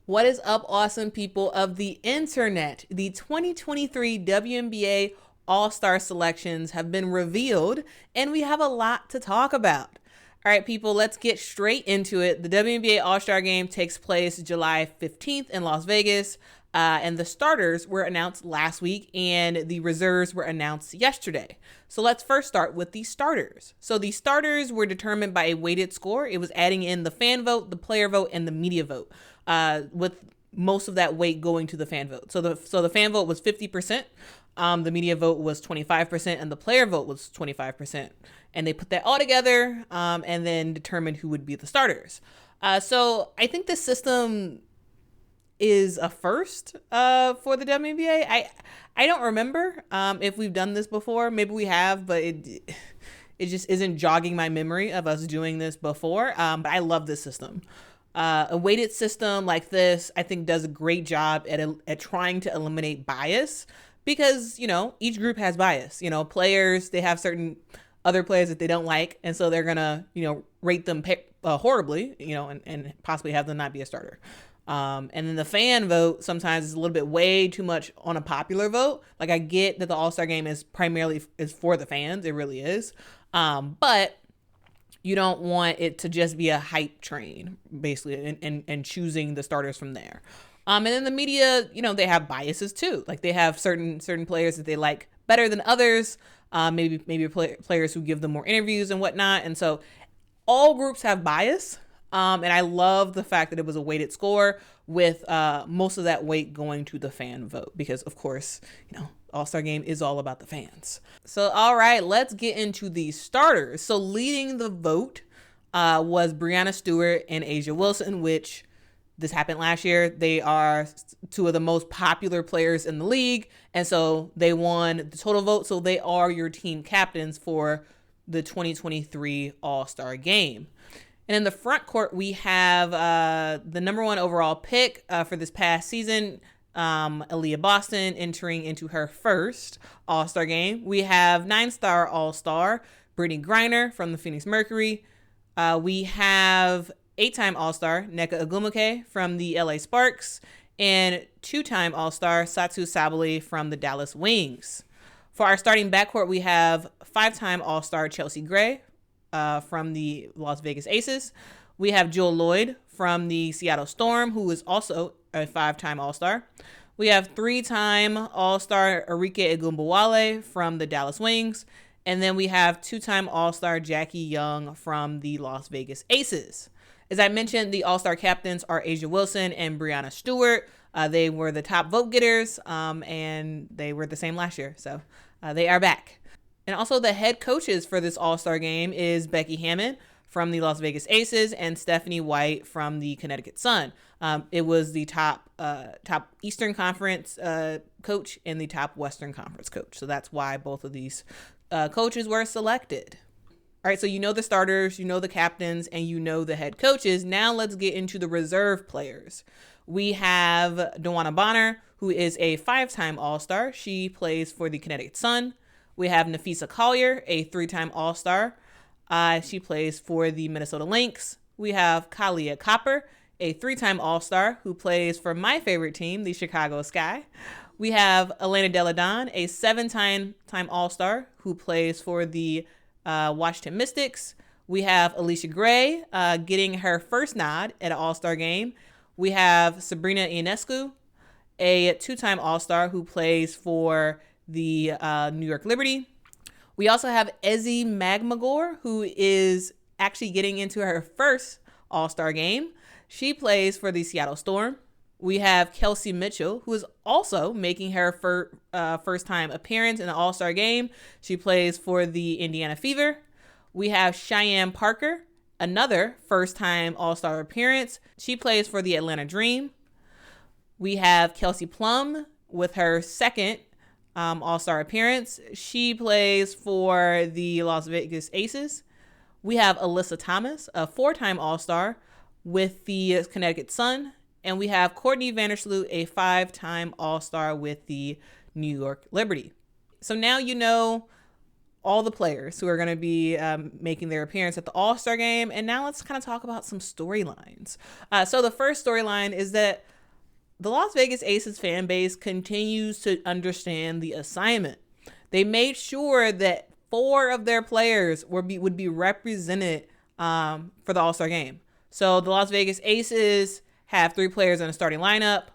What is up, awesome people of the internet? The 2023 WNBA All-Star selections have been revealed, and we have a lot to talk about. All right, people, let's get straight into it. The WNBA All-Star Game takes place July 15th in Las Vegas, and the starters were announced last week, and the reserves were announced yesterday. So let's first start with the starters. So the starters were determined by a weighted score. It was adding in the fan vote, the player vote, and the media vote, with most of that weight going to the fan vote. So the fan vote was 50%, the media vote was 25%, and the player vote was 25%. And they put that all together and then determined who would be the starters. So I think this system is a first for the WNBA. I don't remember if we've done this before. Maybe we have, but it just isn't jogging my memory of us doing this before. But I love this system. A weighted system like this, I think, does a great job at trying to eliminate bias because, you know, each group has bias. You know, players, they have certain other players that they don't like, and so they're gonna, you know, rate them horribly, you know, and possibly have them not be a starter. And then the fan vote sometimes is a little bit way too much on a popular vote. Like, I get that the All-Star Game is primarily is for the fans. It really is. But you don't want it to just be a hype train, basically, and choosing the starters from there. And then the media, you know, they have biases too. Like, they have certain players that they like better than others. Maybe players who give them more interviews and whatnot. And so all groups have bias. And I love the fact that it was a weighted score with most of that weight going to the fan vote because, of course, you know, All-Star Game is all about the fans. So, all right, let's get into the starters. So leading the vote was Breanna, Stewart, and A'ja Wilson, which this happened last year. They are two of the most popular players in the league, and so they won the total vote. So they are your team captains for the 2023 All-Star Game. And in the front court, we have the number one overall pick for this past season, Aliyah Boston, entering into her first All-Star Game. We have 9-star All-Star Brittney Griner from the Phoenix Mercury. We have 8-time All-Star Nneka Ogwumike from the LA Sparks, and 2-time All-Star Satou Sabally from the Dallas Wings. For our starting backcourt, we have 5-time All-Star Chelsea Gray from the Las Vegas Aces. We have Jewell Loyd from the Seattle Storm, who is also a 5-time All-Star. We have 3-time All-Star Arike Ogunbowale from the Dallas Wings. And then we have 2-time All-Star Jackie Young from the Las Vegas Aces. As I mentioned, the All-Star captains are A'ja Wilson and Breanna Stewart. They were the top vote getters, and they were the same last year. So they are back. And also the head coaches for this All-Star Game is Becky Hammon from the Las Vegas Aces and Stephanie White from the Connecticut Sun. It was the top Eastern Conference coach and the top Western Conference coach. So that's why both of these coaches were selected. All right, so you know the starters, you know the captains, and you know the head coaches. Now let's get into the reserve players. We have DeWanna Bonner, who is a 5-time All-Star. She plays for the Connecticut Sun. We have Napheesa Collier, a 3-time All-Star. She plays for the Minnesota Lynx. We have Kahleah Copper, a 3-time All-Star who plays for my favorite team, the Chicago Sky. We have Elena Delle Donne, a 7-time All-Star who plays for the Washington Mystics. We have Allisha Gray getting her first nod at an All-Star Game. We have Sabrina Ionescu, a 2-time All-Star who plays for the New York Liberty. We also have Ezi Magmagor, who is actually getting into her first All-Star Game. She plays for the Seattle Storm. We have Kelsey Mitchell, who is also making her first-time appearance in the All-Star Game. She plays for the Indiana Fever. We have Cheyenne Parker, another first-time All-Star appearance. She plays for the Atlanta Dream. We have Kelsey Plum with her second All-Star appearance. She plays for the Las Vegas Aces. We have Alyssa Thomas, a 4-time All-Star with the Connecticut Sun. And we have Courtney Vandersloot, a 5-time All-Star with the New York Liberty. So now you know all the players who are going to be making their appearance at the All-Star Game. And now let's kind of talk about some storylines. So the first storyline is that the Las Vegas Aces fan base continues to understand the assignment. They made sure that 4 of their players would be represented for the All-Star game. So the Las Vegas Aces have 3 players in the starting lineup.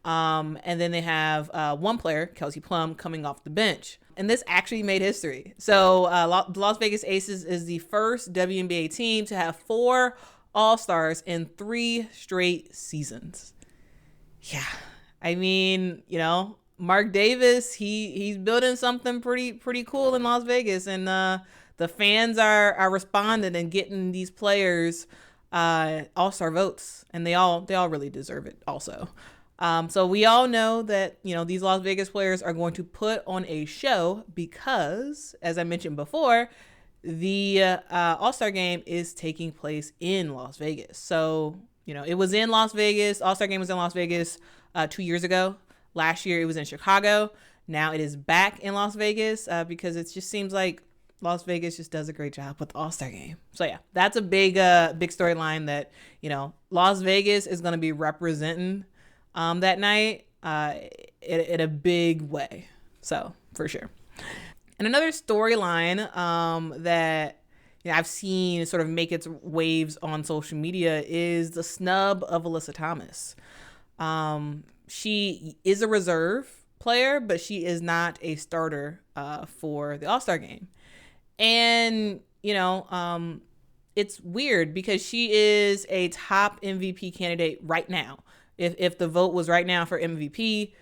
And then they have 1 player, Kelsey Plum, coming off the bench. And this actually made history. So the Las Vegas Aces is the first WNBA team to have 4 All-Stars in 3 straight seasons. Yeah. I mean, Mark Davis, he's building something pretty cool in Las Vegas. And the fans are responding and getting these players All-Star votes. And they all really deserve it also. So we all know that, these Las Vegas players are going to put on a show because, as I mentioned before, the All-Star game is taking place in Las Vegas. So, it was in Las Vegas. All-Star game was in Las Vegas 2 years ago. Last year it was in Chicago. Now it is back in Las Vegas because it just seems like Las Vegas just does a great job with the All-Star game. So yeah, that's a big storyline that, Las Vegas is going to be representing that night in a big way. So for sure. And another storyline that I've seen sort of make its waves on social media is the snub of Alyssa Thomas. She is a reserve player, but she is not a starter for the All-Star game. And, it's weird because she is a top MVP candidate right now. If the vote was right now for MVP,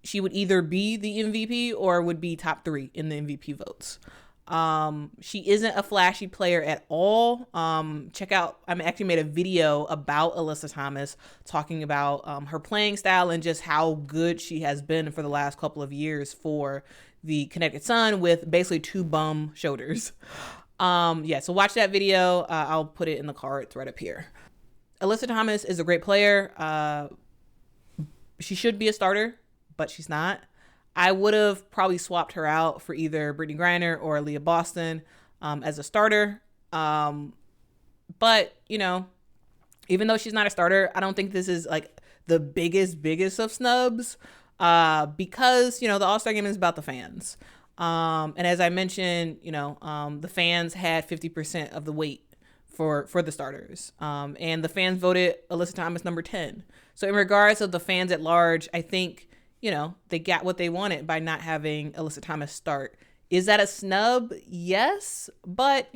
she would either be the MVP or would be top 3 in the MVP votes. She isn't a flashy player at all. Check out, I actually made a video about Alyssa Thomas talking about her playing style and just how good she has been for the last couple of years for the Connecticut Sun with basically 2 bum shoulders. So watch that video. I'll put it in the cards right up here. Alyssa Thomas is a great player. She should be a starter, but she's not. I would have probably swapped her out for either Brittney Griner or Aliyah Boston as a starter. But, even though she's not a starter, I don't think this is like the biggest of snubs because, the All-Star game is about the fans. And as I mentioned, the fans had 50% of the weight for the starters. And the fans voted Alyssa Thomas number 10. So in regards of the fans at large, I think, they got what they wanted by not having Alyssa Thomas start. Is that a snub? Yes. But,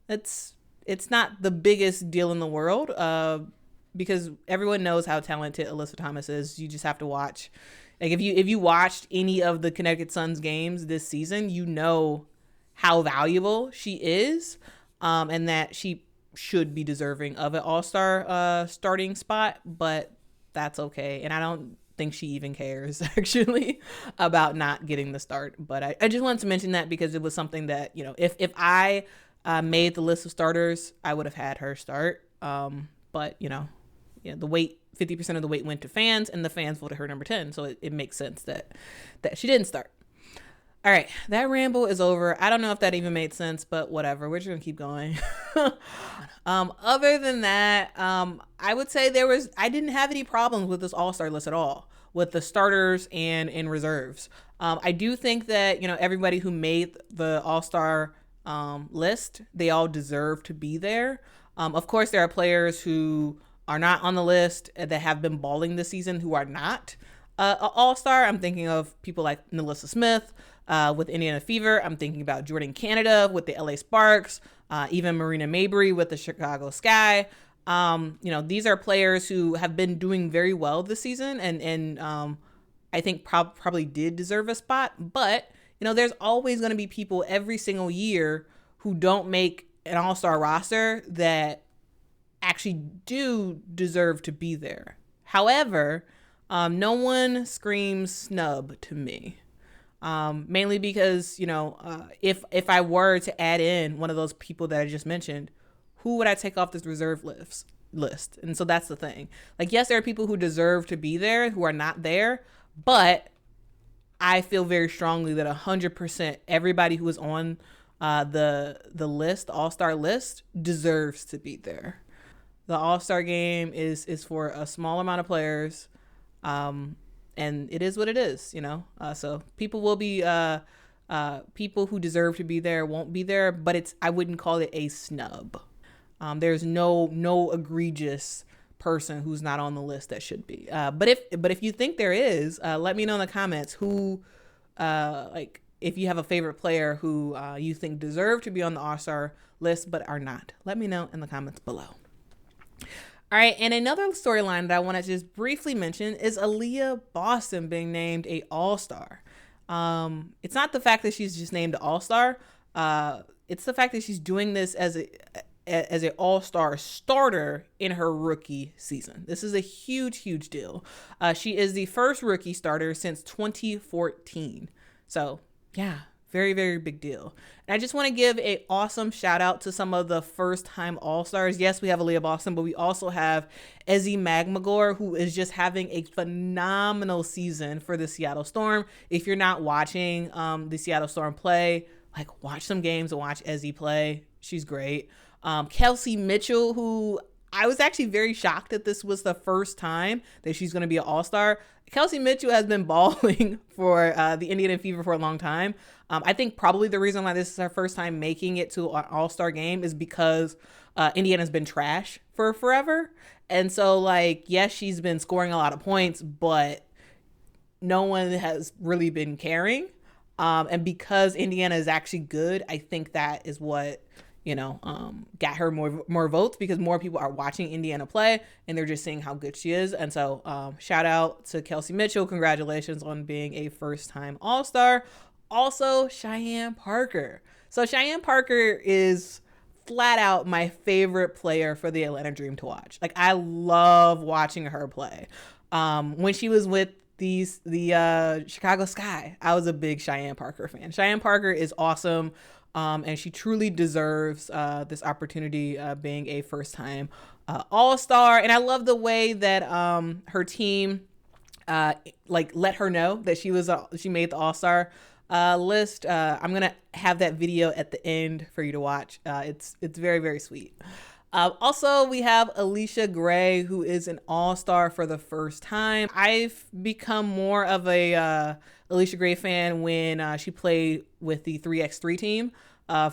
it's not the biggest deal in the world because everyone knows how talented Alyssa Thomas is. You just have to watch. Like if you watched any of the Connecticut Sun's games this season, you know how valuable she is and that she should be deserving of an all-star starting spot, but that's okay. And I don't think she even cares actually about not getting the start. But I just wanted to mention that because it was something that, if I made the list of starters, I would have had her start. But, the weight, 50% of the weight went to fans and the fans voted her number 10. So it makes sense that she didn't start. All right, that ramble is over. I don't know if that even made sense, but whatever. We're just going to keep going. Other than that, I would say I didn't have any problems with this all-star list at all, with the starters and in reserves. I do think that, everybody who made the all-star list, they all deserve to be there. Of course, there are players who are not on the list that have been balling this season who are not an all-star. I'm thinking of people like Nelissa Smith with Indiana Fever. I'm thinking about Jordan Canada with the LA Sparks, even Marina Mabrey with the Chicago Sky. These are players who have been doing very well this season and I think probably did deserve a spot. But, there's always going to be people every single year who don't make an all-star roster that actually do deserve to be there. However, no one screams snub to me. Mainly because, if I were to add in one of those people that I just mentioned, who would I take off this reserve list? And so that's the thing. Like, yes, there are people who deserve to be there who are not there, but I feel very strongly that 100% everybody who is on the list, the all-star list, deserves to be there. The all-star game is for a small amount of players. And it is what it is, so people will be people who deserve to be there won't be there, but I wouldn't call it a snub. There's no egregious person who's not on the list that should be. But if you think there is, let me know in the comments who, if you have a favorite player who you think deserve to be on the All-Star list but are not. Let me know in the comments below. All right, and another storyline that I want to just briefly mention is Aliyah Boston being named a All-Star. It's not the fact that she's just named an All-Star. It's the fact that she's doing this as an All-Star starter in her rookie season. This is a huge deal. She is the first rookie starter since 2014. So yeah, very big deal. And I just want to give an awesome shout out to some of the first time All-Stars. Yes, we have Aliyah Boston, but we also have Ezi Magmagor, who is just having a phenomenal season for the Seattle Storm. If you're not watching the Seattle Storm play, watch some games and watch Ezi play. She's great. Kelsey Mitchell, who I was actually very shocked that this was the first time that she's going to be an All-Star. Kelsey Mitchell has been balling for the Indiana Fever for a long time. I think probably the reason why this is her first time making it to an All-Star game is because Indiana's been trash for forever. And so, yes, she's been scoring a lot of points, but no one has really been caring. And because Indiana is actually good, I think that is what got her more votes, because more people are watching Indiana play and they're just seeing how good she is. And so shout out to Kelsey Mitchell. Congratulations on being a first-time All-Star. Also, Cheyenne Parker. So Cheyenne Parker is flat out my favorite player for the Atlanta Dream to watch. I love watching her play. When she was with the Chicago Sky, I was a big Cheyenne Parker fan. Cheyenne Parker is awesome. And she truly deserves this opportunity, being a first-time All-Star. And I love the way that her team let her know that she made the All-Star list. I'm gonna have that video at the end for you to watch. It's very sweet. Also, we have Alicia Gray, who is an All-Star for the first time. I've become more of a Alicia Gray fan when she played with the 3x3 team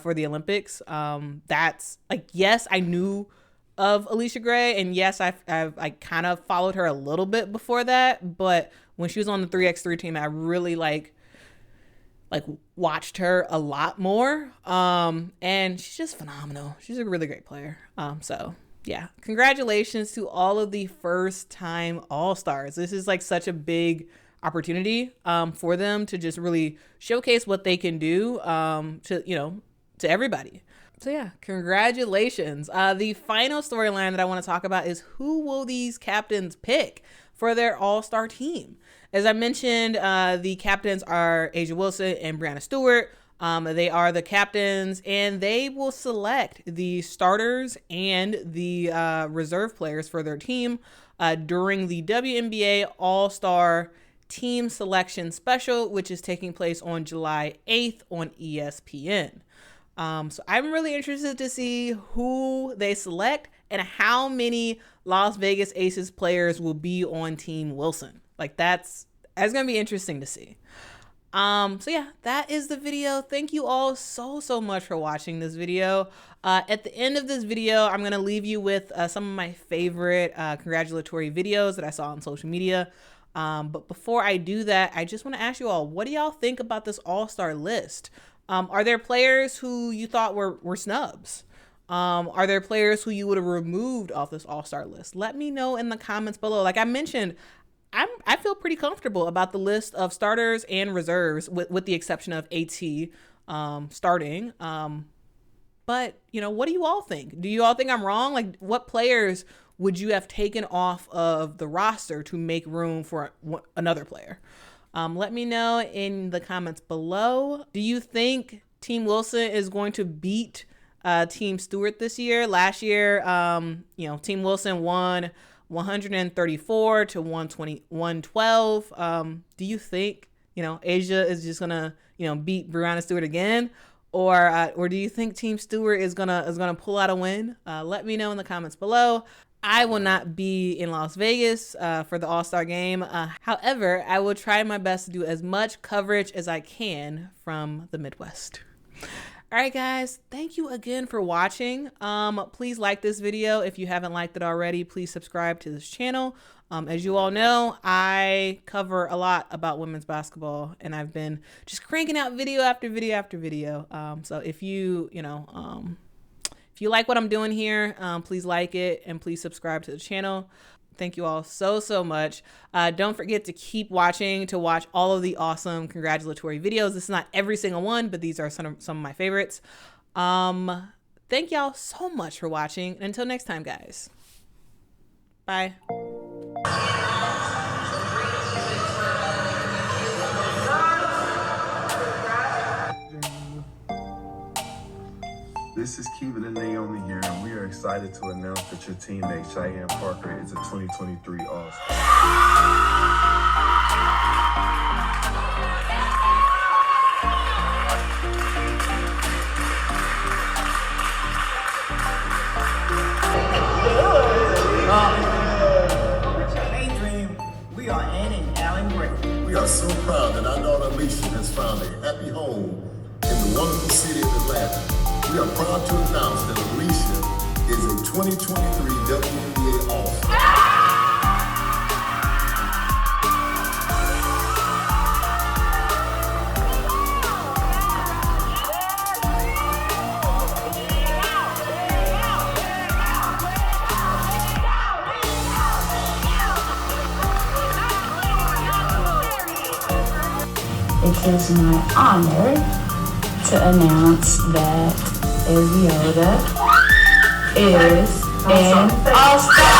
for the Olympics. That's yes, I knew of Alicia Gray, and yes, I kind of followed her a little bit before that, but when she was on the 3x3 team, I really watched her a lot more. And she's just phenomenal. She's a really great player. So yeah, congratulations to all of the first time All-Stars. This is such a big opportunity for them to just really showcase what they can do to everybody. So yeah, congratulations. The final storyline that I want to talk about is who will these captains pick for their All-Star team? As I mentioned, the captains are A'ja Wilson and Breanna Stewart. They are the captains, and they will select the starters and the reserve players for their team during the WNBA All-Star Team Selection Special, which is taking place on July 8th on ESPN. So I'm really interested to see who they select and how many Las Vegas Aces players will be on Team Wilson. That's going to be interesting to see. So yeah, that is the video. Thank you all so much for watching this video. At the end of this video, I'm going to leave you with some of my favorite congratulatory videos that I saw on social media. But before I do that, I just want to ask you all, what do y'all think about this All-Star list? Are there players who you thought were snubs? Are there players who you would have removed off this All-Star list? Let me know in the comments below. Like I mentioned, I feel pretty comfortable about the list of starters and reserves, with the exception of AT starting. But, what do you all think? Do you all think I'm wrong? What players would you have taken off of the roster to make room for another player? Let me know in the comments below. Do you think Team Wilson is going to beat Team Stewart this year? Last year, Team Wilson won 134 to 112. Do you think, A'ja is just gonna, beat Breanna Stewart again? Or do you think Team Stewart is gonna pull out a win? Let me know in the comments below. I will not be in Las Vegas for the All-Star game. However, I will try my best to do as much coverage as I can from the Midwest. All right, guys, thank you again for watching. Please like this video. If you haven't liked it already, please subscribe to this channel. As you all know, I cover a lot about women's basketball, and I've been just cranking out video after video after video. So if you like what I'm doing here, please like it and please subscribe to the channel. Thank you all so much. Don't forget to keep watching to watch all of the awesome congratulatory videos. This is not every single one, but these are some of my favorites. Thank y'all so much for watching. And until next time, guys. Bye. This is Cuban and Naomi here, and we are excited to announce that your teammate Cheyenne Parker is a 2023 All-Star. Hey Dream, we are Ann and Alan Gray. We are so proud that our daughter Alicia has found a happy home in the wonderful city of Atlanta. We are proud to announce that Alicia is a 2023 WNBA All-Star. It is my honor to announce that Aliyah is an All-Star.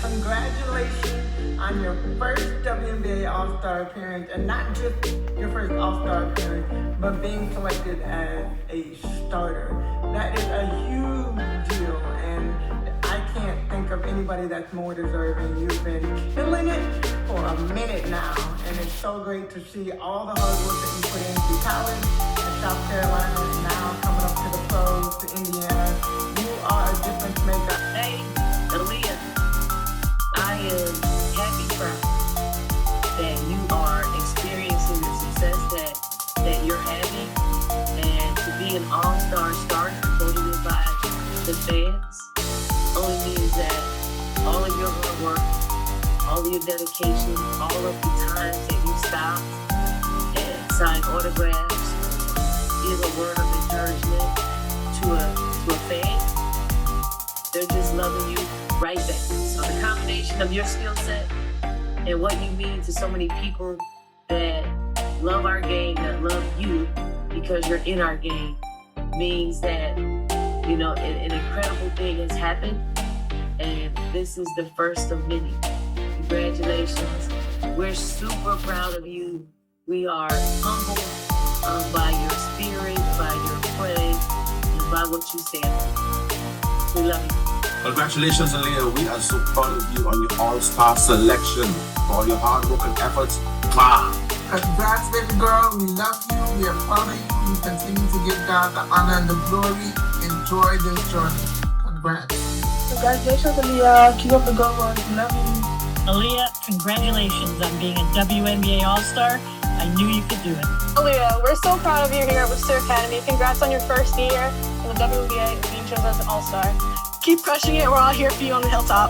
Congratulations on your first WNBA All-Star appearance, and not just your first All-Star appearance, but being selected as a starter. That is a huge deal, and I can't think of anybody that's more deserving. You've been killing it for a minute now, and it's so great to see all the hard work that you put into college at South Carolina, and now coming up to the pros, to Indiana. You are a difference maker. Hey, Aliyah. I am happy proud that you are experiencing the success that you're having, and to be an all-star starter voted by the fans only means that all of your hard work, all of your dedication, all of the times that you stopped and signed autographs, give a word of encouragement to a fan, they're just loving you right back. So the combination of your skill set and what you mean to so many people that love our game, that love you because you're in our game, means that, you know, an incredible thing has happened, and this is the first of many. Congratulations. We're super proud of you. We are humbled by your spirit, by your play, and by what you stand for. We love you. Congratulations, Aliyah. We are so proud of you on your all-star selection for all your hard work and efforts. Wow. Congrats, baby girl. We love you. We are proud of you. We continue to give God the honor and the glory. Enjoy this journey. Congrats. Congratulations, Aliyah. Keep up the good work. We love you. Aliyah, congratulations on being a WNBA All-Star. I knew you could do it. Aliyah, we're so proud of you here at Worcester Academy. Congrats on your first year in the WNBA and being chosen as an All-Star. Keep crushing it. We're all here for you on the hilltop.